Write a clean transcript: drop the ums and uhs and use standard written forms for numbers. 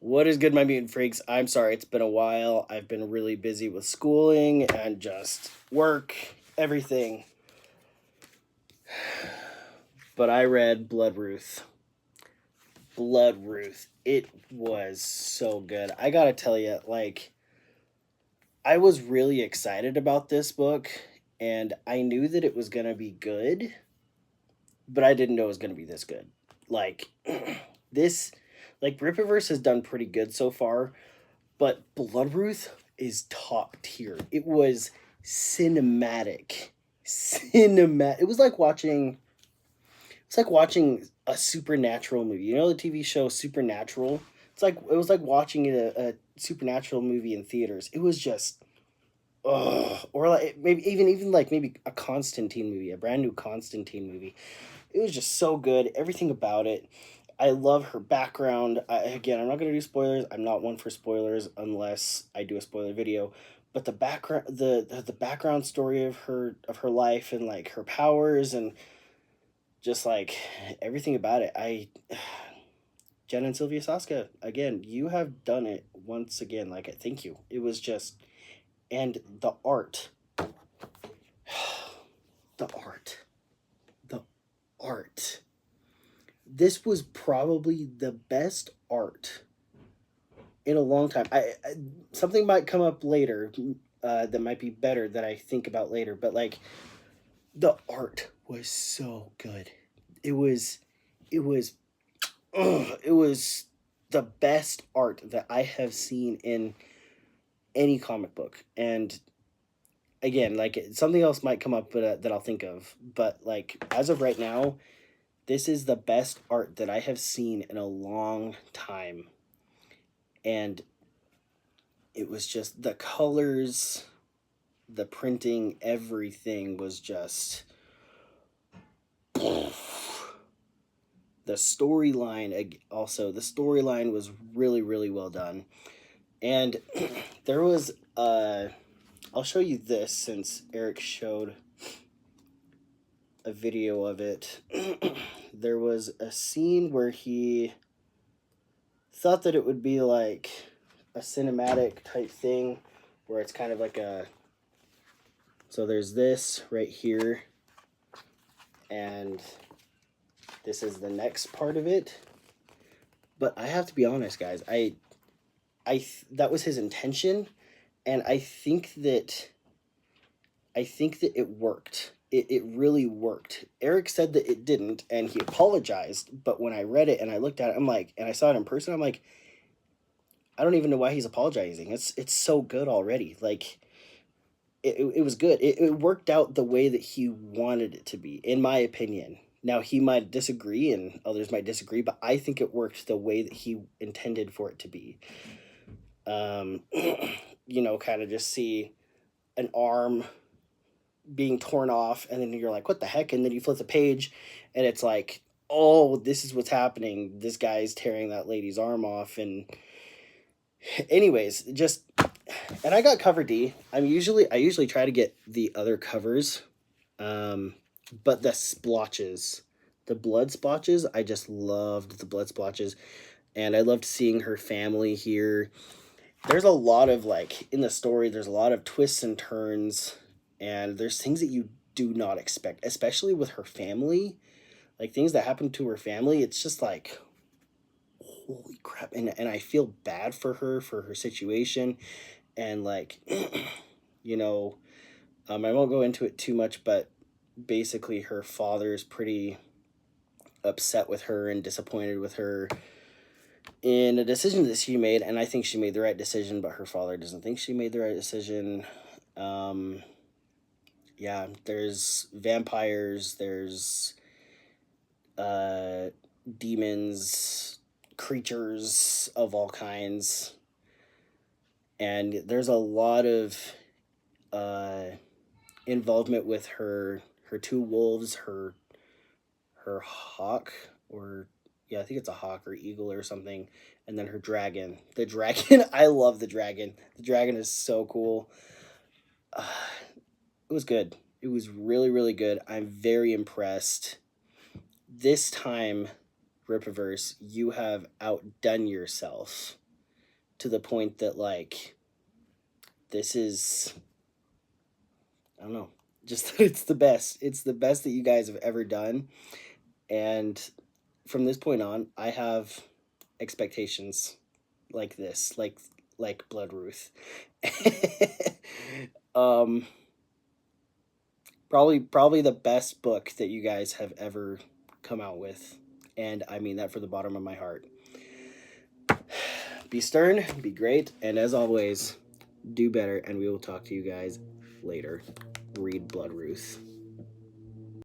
What is good, my mutant freaks? I'm sorry, it's been a while. I've been really busy with schooling and just work, everything. But I read Bloodruth. Bloodruth. It was so good. I gotta tell you, I was really excited about this book, and I knew that it was gonna be good, but I didn't know it was gonna be this good. Like, this, Rippaverse has done pretty good so far, but Bloodruth is top tier. It was cinematic. Cinematic. It was like watching a supernatural movie. You know the TV show Supernatural? It was like watching a supernatural movie in theaters. It was just or like maybe like maybe a Constantine movie, a brand new Constantine movie. It was just so good. Everything about it. I love her background. Again, I'm not going to do spoilers. I'm not one for spoilers unless I do a spoiler video. But the background, the background story of her life and like her powers and just like everything about it. Jen and Sylvia Saska, again, you have done it once again. Like, thank you. It was just, and the art, the art, the art. This was probably the best art in a long time. Something might come up later that might be better that I think about later, but like the art was so good. It was it was it was the best art that I have seen in any comic book. And again, like something else might come up that I'll think of, but like as of right now, this is the best art that I have seen in a long time. And it was just the colors, the printing, everything was just the storyline. Also, the storyline was really, really well done. And there was I'll show you this since Eric showed a video of it. There was a scene where he thought that it would be like a cinematic type thing where it's kind of like so there's this right here, and this is the next part of it. But I have to be honest, guys, that was his intention, and I think that it worked. It really worked. Eric said that it didn't, and he apologized, but when I read it and I looked at it, I'm like, and I saw it in person, I'm like, I don't even know why he's apologizing. It's so good already. Like, it was good. It worked out the way that he wanted it to be, in my opinion. Now, he might disagree and others might disagree, but I think it worked the way that he intended for it to be. Kind of just see an arm being torn off, and then you're like, what the heck? And then you flip the page, and it's like, oh, this is what's happening. This guy's tearing that lady's arm off. And anyways, and I got cover D. I usually try to get the other covers, but the splotches, the blood splotches, I just loved the blood splotches, and I loved seeing her family here. There's a lot of, like, in the story, there's a lot of twists and turns, and there's things that you do not expect, especially with her family, like things that happen to her family. It's just like, holy crap. And I feel bad for her situation. And like, I won't go into it too much, but basically her father's pretty upset with her and disappointed with her in a decision that she made, and I think she made the right decision, but her father doesn't think she made the right decision. Yeah, there's vampires, there's demons, creatures of all kinds, and there's a lot of involvement with her two wolves, her hawk, or yeah, I think it's a hawk or eagle or something, and then her dragon. The dragon, I love the dragon. The dragon is so cool. It was good. It was really, really good. I'm very impressed. This time, Rippaverse, you have outdone yourself. to the point that, like, this is, I don't know, just it's the best. It's the best that you guys have ever done. And from this point on, I have expectations like this, like Bloodruth. um, probably the best book that you guys have ever come out with, and I mean that from the bottom of my heart. Be stern, be great, and as always, do better. And we will talk to you guys later. Read Bloodruth.